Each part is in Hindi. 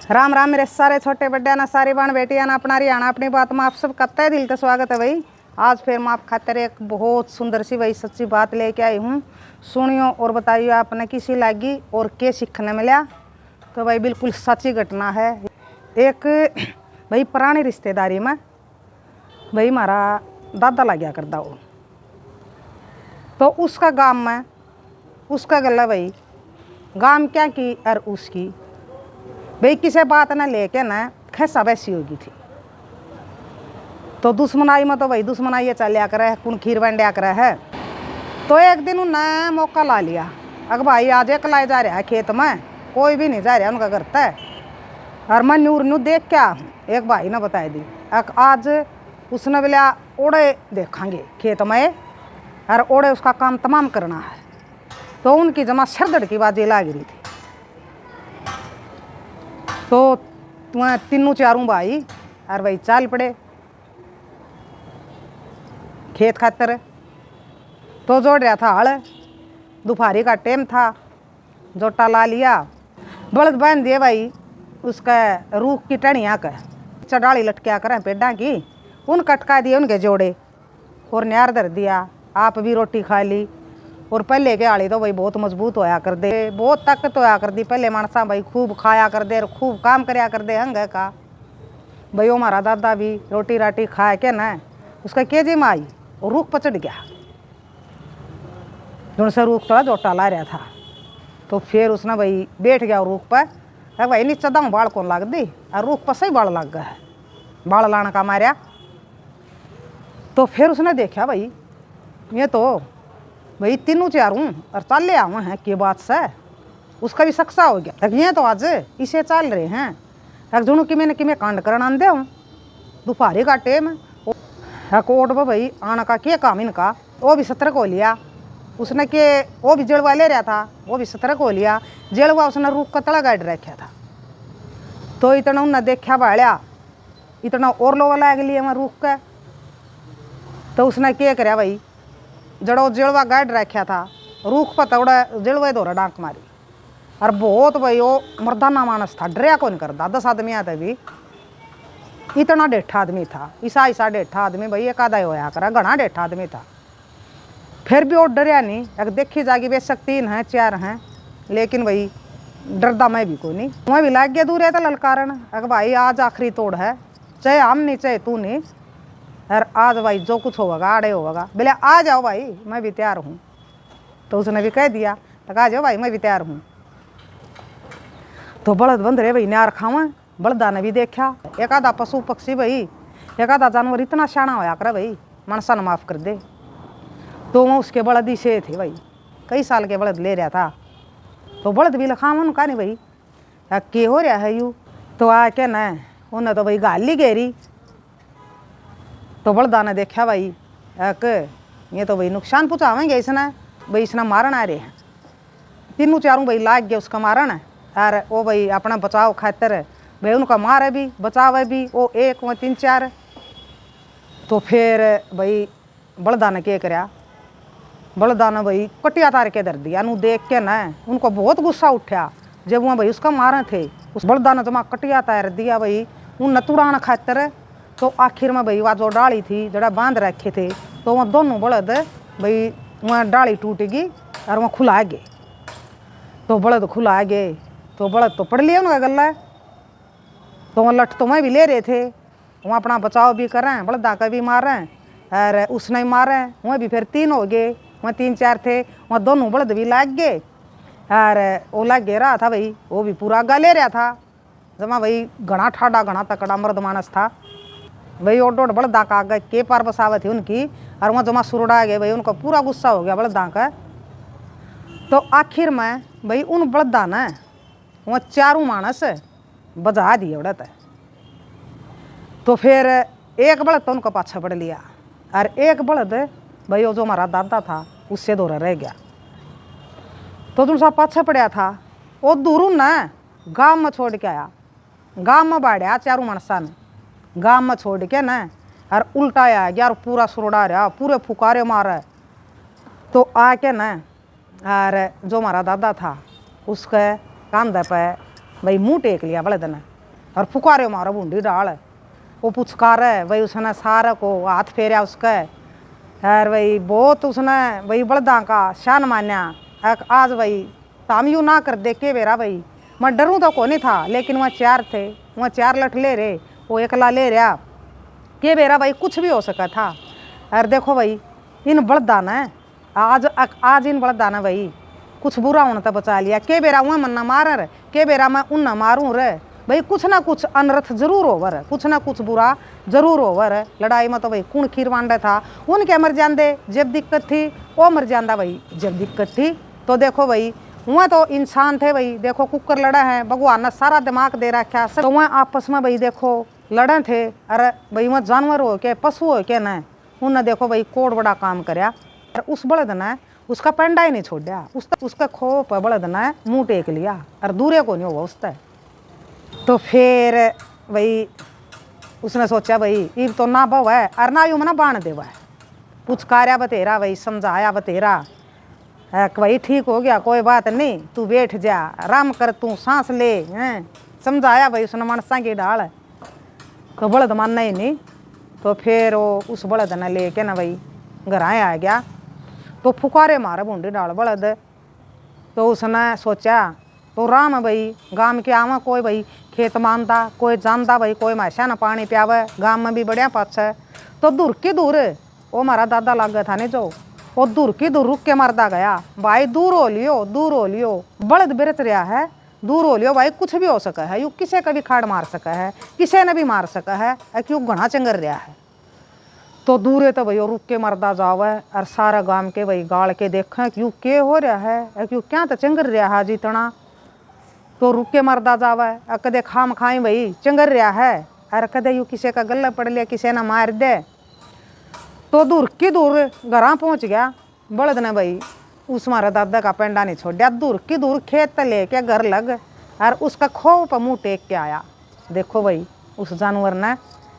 राम राम मेरे सारे छोटे बड्डे ना सारी बाण बेटियां ना अपना हरियाणा अपनी बात में आप सब कत्ते दिल से स्वागत है भाई। आज फिर मैं आप खातिर एक बहुत सुंदर सी भाई सच्ची बात लेके आई हूँ। सुनियो और बताइए आपने किसी लागी और क्या सीखने मिला। तो भाई बिल्कुल सच्ची घटना है। एक भाई पुरानी रिश्तेदारी में भाई हमारा दादा लग गया करता वो, तो उसका गांव में उसका गला भाई गांव क्या की और उसकी भाई किसी बात ना लेके ना खैसा वैसी होगी थी। तो दुश्मनाई में तो भाई दुश्मनाई ये चलिया करे कौन खीर बंडिया करे है। तो एक दिन उन्हें मौका ला लिया, अगर भाई आज अकेला जा रहा है खेत में, कोई भी नहीं जा रहा उनका करता है। और मैं न्यूर न्यू देख क्या एक भाई ने बताई दी आज उसने बोला ओड़े देखेंगे खेत में और ओड़े उसका काम तमाम करना है। तो उनकी जमा सरदड़ की बाजी लाग रही थी। तो तुम्हें तीनों चारों भाई और भाई चाल पड़े खेत खातर। तो जोड़ रहा था हल, दोपहरी का टाइम था, जोटा ला लिया, बलद बांध दिए भाई उसका रूख की टहनिया का चढ़ाड़ी लटकिया करें पेड़ा की, उन कटका दिए उनके जोड़े और न्यार धर दिया। आप भी रोटी खा ली। और पहले के आली तो भाई बहुत मजबूत होया कर दे, बहुत ताकत होया कर दी। पहले मानसा भाई खूब खाया कर दे, खूब काम करया कर दे हंग का भाई। वो हमारा दादा भी रोटी राटी खा के ना उसका केजी में आई और रूख पर चढ़ गया, जो से रूख थोड़ा जोटा ला रहा था। तो फिर उसने भाई बैठ गया रूख पर, भाई नीचे दाऊ बाल कौन लग दी और रूख पर सही बाल लग गया है, बाल लाने का मारिया। तो फिर उसने देखा भाई ये तो भाई तीनों चारों और चल ले आवे हैं के बात से, उसका भी सक्सा हो गया। ये तो आज इसे चल रहे हैं जुनू कि मैंने कि मैं कांड करना दे हूँ दोपहरी का टेम कोट में भाई आना का क्या काम इनका। वो भी सतर्क हो लिया उसने के, वो भी जड़वा ले रहा था, वो भी सतर्क हो लिया। जड़वा उसने रूख का तला गाड़ रखा था। तो इतना उन्हें देखा बाड़ा इतना और लोग लाग लिया मैं रूख का। तो उसने क्या कराया भाई, जड़ो जड़वा गाड़ रखा था रूख पर तोड़ा जड़वा दौरा डांक मारी। और बहुत भाई वो मर्दाना मानस था, डरिया कौन करता। 10 आदमी आते भी इतना डेठा आदमी था, ईसा डेठा आदमी भाई एक आधा होया करा, घना डेठा आदमी था। फिर भी वो डरिया नहीं। एक देखी जागी बेशक 3 हैं 4 हैं, लेकिन भाई डरदा मैं भी कोई नहीं। मैं भी लाग गया दूर है तो ललकारन, अगर भाई आज आखिरी तोड़ है, चाहे हम नहीं चाहे तू नहीं, और आज भाई जो कुछ होगा आड़े होगा। बोले आ जाओ भाई मैं भी तैयार हूँ। तो उसने भी कह दिया तो आ जाओ भाई मैं भी तैयार हूँ। तो बलद बंद रहे भाई न्यार खावा। बलदा ने भी देखा एक आधा पशु पक्षी भाई, एक आधा जानवर इतना शाना होया करे भाई मनसा ने माफ़ कर दे। तो वह उसके बलद ही से थे भाई, कई साल के बलद ले रहा था। तो बलद भी लखावन का नहीं भाई के हो रहा है यू। तो आके न उन्हें तो भाई गाली घेरी। तो बलदा ने देखा भाई एक ये तो भाई नुकसान पहुँचावेंगे इसने, भाई इसने मारन आ रहे हैं। तीनों चारों भाई लाग गए उसका मारन, और वो भाई अपना बचाव खातर भाई उनका मारे भी बचावे भी वो 1 व 3 4। तो फिर भाई बलदा ने क्या कराया, बलदा ने भाई कटिया तार के धर दिया। नू देख के ना उनको बहुत गुस्सा उठा जब वहाँ भाई उसका मारे थे। उस बलदा ने जमा कटिया तार दिया भाई उन तुड़ान खातर। तो आखिर में भाई वह जो डाली थी जड़ा बांध रखे थे, तो वहाँ दोनों बलद भाई वहाँ डाली टूट गई और वहाँ खुला गए। तो बलद खुला गए तो बलद तो पड़ लिया उनका गला। तो वहाँ लठ तो मैं भी ले रहे थे, वहाँ अपना बचाव भी कर रहे हैं, बलदा का भी मार रहे हैं और उसने मारे हैं। वहाँ भी फिर 3 हो गए, वहाँ 3 4 थे, वहाँ दोनों बलद भी लाग गए। और वो लाग गया रहा था भाई, वो भी पूरा आगा ले रहा था जमा भाई घना ठाडा घना तकड़ा मर्द मानस था भाई। ओड ओड बलदा का आगे के पार बसावत थी उनकी, और वहाँ जमा सुरड़ा गए भाई, उनका पूरा गुस्सा हो गया बलदा का। तो आखिर में भाई उन बलदा ने वहाँ चारों मानस बजा दिए उड़त। तो फिर एक बलद तो उनका पाछा पड़ लिया और एक बलद भाई वो जो हमारा दादा था उससे दौरा रह गया। तो जो सा पाछा पड़ा था वो दूर न गाँव में छोड़ के आया, गाँव में बाढ़िया चारों मानसा ने गाँव में छोड़ के न और उल्टाया गया और पूरा सुरड़ा रहा, पूरे फुकारे मारे। तो आके न और जो हमारा दादा था उसके कंधे पे भाई मुँह टेक लिया बलद ने और पुकारे मारो बूंदी डाल। वो पुचकारे भाई, उसने सारा को हाथ फेरा उसका। यार भाई बहुत उसने भाई बलदा का शान मान्या। आज भाई ताम यूँ ना कर दे के बेरा भाई, मैं डरूँ तो कौन था, लेकिन वहाँ 4 थे, वहाँ 4 लठ ले रहे, वो एकला ले रहा के बेरा भाई कुछ भी हो सका था। और देखो भाई इन बलदा ने आज इन बलदा ने भाई कुछ बुरा होने तक बचा लिया। के बेरा वह मन्ना मार रे, के बेरा मैं उन मारूँ रे भाई, कुछ ना कुछ अनर्थ जरूर होवर, कुछ ना कुछ बुरा जरूर होवर। लड़ाई में तो भाई कौन खीर बांडा था, उनके मर जाते जब दिक्कत थी, वो मर जाता भाई जब दिक्कत थी। तो देखो भाई वह तो इंसान थे भाई, देखो कुकर लड़ा है, भगवान ने सारा दिमाग दे रखा, तो वह आपस में भाई देखो लड़े थे। अरे भाई वह जानवर हो के पशु हो के न, उन्हें देखो भाई कोड बड़ा काम करया। उस बड़द ने उसका पेंडा ही नहीं छोड़ा, उसका खोप बड़द ने मुँह टेक लिया और दूरे को नहीं हुआ उससे। तो फिर भाई उसने सोचा भाई ये तो ना बव है और ना यूँ ना बाण देवा है। पुचकारा बतेरा भाई, समझाया बतेरा कि भाई ठीक हो गया, कोई बात नहीं, तू बैठ जा, आराम कर, तू सांस ले हैं। समझाया भाई उसने मनसा की डाल। तो बलद मानना ही नहीं। तो फिर वो उस बलद ने लेके ना भाई घर आ गया। तो फुकारे मारे बूंदी डाल बलद। तो उसने सोचा तो राम भाई गांव के आवा, कोई भाई खेत मानता, कोई जानता भाई, कोई मैसा ना पानी पियावे, गांव में भी बढ़िया पाछ है। तो दूर की दूर वो हमारा दादा लग गया था नहीं जो, वो दूर की दूर रुक के मरदा गया भाई। दूर हो लियो, दूर हो लियो, बलद बिरत रहा है, दूर हो लियो भाई, कुछ भी हो सका है, यू किसे का भी खाड़ मार सका है, किसे ने भी मार सका है, क्यों घना चंगर रहा है। तो दूरे तो भाई रुक के मरदा जावे और सारा गांव के भाई गाड़ के देखें क्यों के हो रहा है, क्यों क्या तो चंगर रहा है जितना। तो रुक के मरदा जावे, कदे खाम खाई भाई चंगर रहा है, और कदे यू किसी का गला पड़ लिया, किसी ने मार दे। तो दूर की दूर घर पहुंच गया बलद ने भाई, उस मारा दादा का पेंडा नहीं छोड़ा, दूर की दूर खेत लेके घर लग और उसका खोप मुँह टेक के आया। देखो भाई उस जानवर ने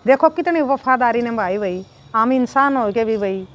देखो कितनी वफादारी निभाई भाई। आम इंसान हो के भी भाई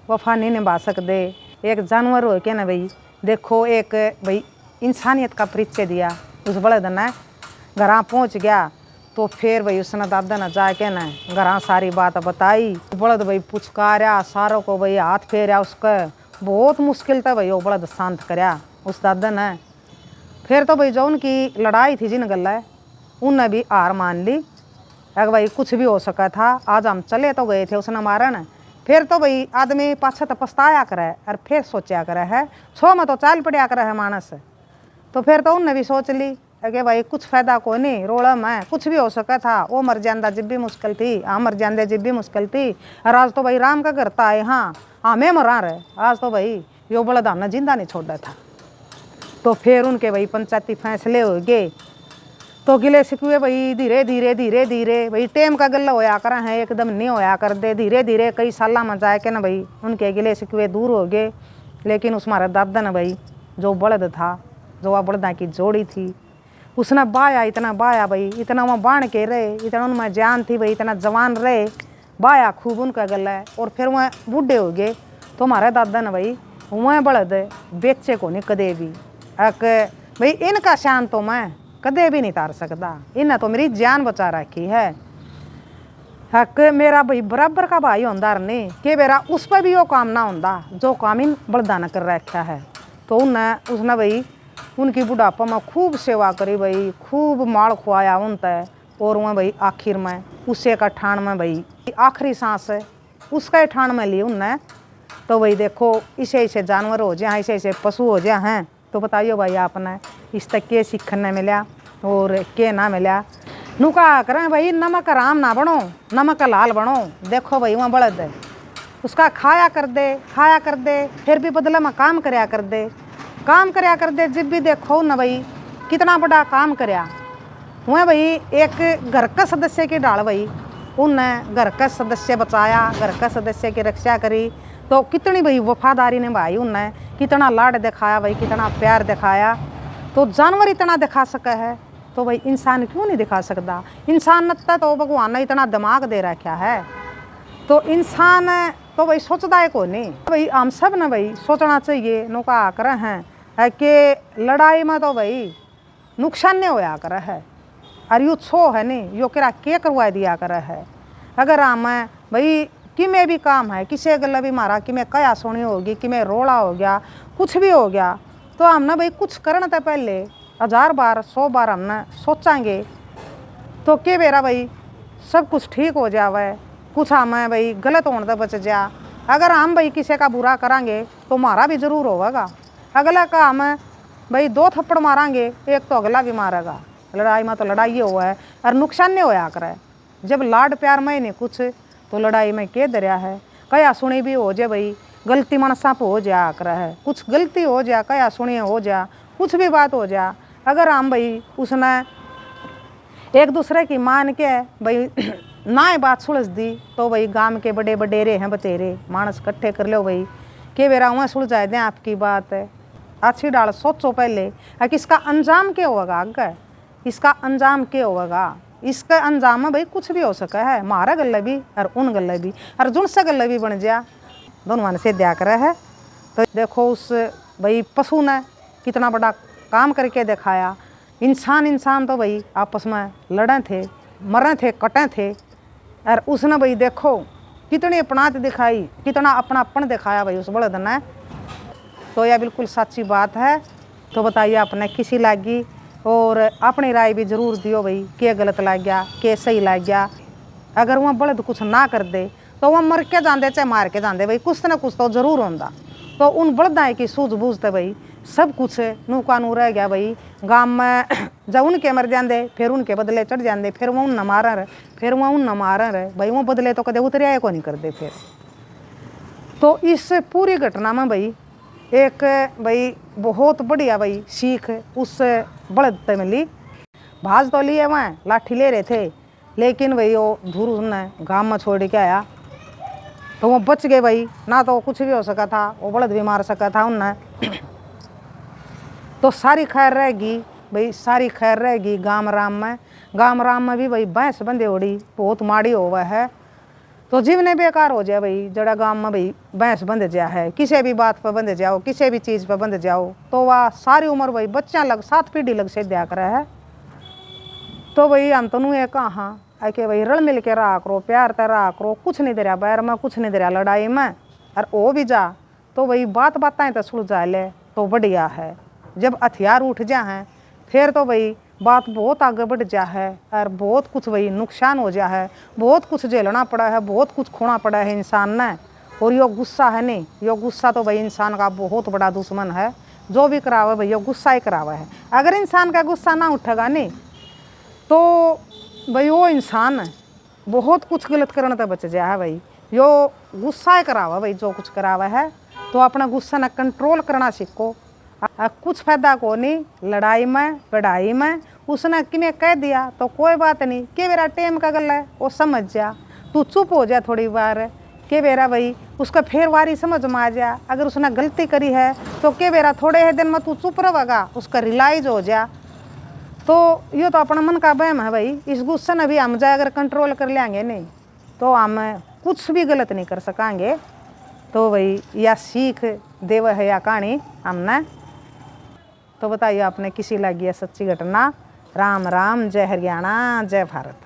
वफा नहीं निभा सकते, एक जानवर हो के ना भाई देखो एक भाई इंसानियत का परिचय दिया उस बलद ने। घर पहुंच गया तो फिर भाई उसने दादा ने जाके ना घर सारी बात बताई। बलद भाई पुचकारा सारों को भाई, हाथ फेरा उसका, बहुत मुश्किल था भाई वो बलद शांत करया उस दादा ने। फिर तो भाई जो उनकी लड़ाई थी जिन गल्ला उनने भी हार मान ली। अगर भाई कुछ भी हो सका था, आज हम चले तो गए थे उसने मारन। फिर तो भाई आदमी पाछा तो पछताया करे और फिर सोचा करे है, छो में तो चाल पड़ा करे है मानस। तो फिर तो उनने भी सोच ली कि भाई कुछ फायदा को नहीं, रोड़ा में कुछ भी हो सका था, वो मर जाता जब भी मुश्किल थी, हम मर जाते जब भी मुश्किल थी, और आज तो भाई राम का घर आए, हाँ हमें मरा रहे, आज तो भाई यो बलद हमने जिंदा नहीं छोड़ा था। तो फिर उनके भाई पंचायती फैसले हो गए। तो गिले शिकवे भाई धीरे धीरे धीरे धीरे भाई टेम का गल्ला होया कर है, एकदम नहीं होया कर दे, धीरे धीरे कई साल में जाए के ना भाई उनके गिले शिकवे दूर हो गए। लेकिन उस हमारे दादा ने भाई जो बलद था, जो वह बलदा की जोड़ी थी, उसने बाया इतना बाया भाई, इतना वहाँ बाण के रहे, इतना उनमें जान थी भाई, इतना जवान रहे, बाया खूब उनका गला। और फिर वह बूढ़े हो गए। तो हमारे दादा ने भाई वह बलद बेचे को नहीं कदे भी, भाई इनका शान तो मैं कदे भी नहीं तार सकता, इन्हें तो मेरी जान बचा रखी है। हक मेरा भाई बराबर का भाई होंदा नहीं कि मेरा उस पर भी वो काम ना होंदा जो काम इन बलदा ने कर रखा है। तो उसने भाई उनकी बुढ़ापा में खूब सेवा करी भाई, खूब माल खुआया उनते। और वह भाई आखिर में उसे का ठाण में भाई आखिरी सांस है उसका ठाण में ली उनने। तो भाई देखो इसे ऐसे जानवर हो जाए, ऐसे ऐसे पशु हो जाए हैं, तो बताइए भाई आपने इस तक के सीखने मिला और के ना मिला। नुका करें भाई नमक राम ना बनो, नमक लाल बनो। देखो भाई वहाँ बलद है उसका खाया कर दे, फिर भी बदला में काम करया कर दे, जब भी देखो न भाई कितना बड़ा काम करया। वह भाई एक घर का सदस्य की डाल भाई, उनने घर का सदस्य बचाया, घर का सदस्य की रक्षा करी। तो कितनी भाई वफादारी ने भाई उनने, कितना लाड दिखाया भाई, कितना प्यार दिखाया। तो जानवर इतना दिखा सका है तो भाई इंसान क्यों नहीं दिखा सकता। इंसान तो भगवान ने इतना दिमाग दे रखा है, तो इंसान तो भाई सोचता है को नहीं। भाई हम सब ने भाई सोचना चाहिए, नौका कर हैं कि लड़ाई में तो भाई नुकसान नहीं होया कर है, और यू छो है नहीं यो किरा के करवा दिया कर है। अगर हम भाई कि में भी काम है किसी गल भी मारा कि मैं कया सोनी होगी कि मैं रोड़ा हो गया कुछ भी हो गया तो हम ना भाई कुछ करने से पहले 1000 बार 100 बार हमने सोचांगे तो के बेरा भाई सब कुछ ठीक हो जावे, कुछ हमें भाई गलत होने से बच जा। अगर हम भाई किसी का बुरा करांगे तो मारा भी जरूर होगा, अगला का हम भाई 2 थप्पड़ मारांगे एक तो अगला भी मारेगा। लड़ाई में तो लड़ाई हो है और नुकसान नहीं होया करे। जब लाड प्यार में नहीं कुछ तो लड़ाई में के दरिया है। कया सुनी भी हो जाए भाई गलती मनसा पे हो जा कर है, कुछ गलती हो जा कया सुनी हो जा कुछ भी बात हो जा, अगर हम भाई उसने एक दूसरे की मान के भाई ना बात सुलझ दी तो भाई गांव के बड़े बडेरे हैं बतेरे मानस इकट्ठे कर लो भाई के बेरा वहाँ सुलझाए दें आपकी बात है। अच्छी डाल सोचो पहले कि इसका अंजाम क्या होगा, आगे इसका अंजाम क्या होगा। इसका अंजाम में भाई कुछ भी हो सका है, मारा गल्ला भी और उन गल्ला भी और जुन से गल्ला भी बन जा दोनों मन से दिया कर है। तो देखो उस भाई पशु ने कितना बड़ा काम करके दिखाया। इंसान तो भाई आपस में लड़े थे मरे थे कटे थे और उसने भाई देखो कितनी अपनात दिखाई कितना अपनापन दिखाया भाई उस बड़द ने। तो यह बिल्कुल सच्ची बात है। तो बताइए आपने किसी लागी और अपनी राय भी जरूर दियो भाई के गलत लग गया के सही लग गया। अगर वह बड़द कुछ ना कर दे तो वह मर के जाते चाहे मार के जाते भाई कुछ ना कुछ तो जरूर होंदा। तो उन बड़दा की सूझबूझ तो भाई सब कुछ नू कानू रह गया भाई गांव में जब उनके मर जाते फिर उनके बदले चढ़ जाते फिर वह उन न मारा रहे फिर वह उन न मारा रहे भाई वह बदले तो कदे उतरिया को नहीं करते फिर। तो इस पूरी घटना में भाई एक भाई बहुत बढ़िया भाई सीख उस बड़द से मिली। भाज तो लिए वहाँ लाठी ले रहे थे लेकिन भाई वो धूर ने गांव में छोड़ के आया तो वो बच गए भाई, ना तो कुछ भी हो सका था वो बड़द भी मार सका था उनने। तो सारी खैर रहेगी भाई सारी खैर रहेगी गांव राम में भी भाई भैंस बंदे ओड़ी बहुत माड़ी हुआ है। तो जीवने बेकार हो जाए भाई जड़ा गांव में भाई भैंस बंध जा है किसी भी बात पर बंध जाओ किसी भी चीज़ पर बंध जाओ तो वह सारी उम्र भाई बच्चा लग 7 पीढ़ी लग से दिया कर है। तो भाई अंतनु ये कहाँ आके भाई रल मिल के रहा करो प्यार ते रहा करो कुछ नहीं दे रहा बैर में कुछ नहीं दे रहा लड़ाई में और वो भी जा तो भाई बातें तो सुलझा ले तो बढ़िया है। जब हथियार उठ जा हैं फिर तो भाई बात बहुत आगे बढ़ जा है और बहुत कुछ भाई नुकसान हो जा है, बहुत कुछ झेलना पड़ा है, बहुत कुछ खोना पड़ा है इंसान ने। और यो गुस्सा है नहीं यो गुस्सा तो भाई इंसान का बहुत बड़ा दुश्मन है। जो भी करावे भाई यो गुस्सा ही करावा है। अगर इंसान का गुस्सा ना उठेगा नहीं तो भाई वो इंसान बहुत कुछ गलत करने तक बच जाए है भाई। यो गुस्सा ही करावा भाई जो कुछ करावा है तो अपना गुस्सा ना कंट्रोल करना सीखो। कुछ फायदा को नहीं लड़ाई में पढ़ाई में उसने किमें कह दिया तो कोई बात नहीं के मेरा टेम का गल है वो समझ जा तू चुप हो जा थोड़ी बार के बेरा भाई उसका फिर वारी समझ में आ जा। अगर उसने गलती करी है तो के बेरा थोड़े ही दिन में तू चुप रहेगा उसका रिलाइज हो जा। तो ये तो अपना मन का बहम है भाई। इस गुस्से ने भी हम जाए अगर कंट्रोल कर लेंगे नहीं तो हम कुछ भी गलत नहीं कर सकेंगे। तो भाई यह सीख देव है या कहानी हमने। तो बताइए आपने किसी लगी है सच्ची घटना। राम राम जय हरियाणा जय भारत।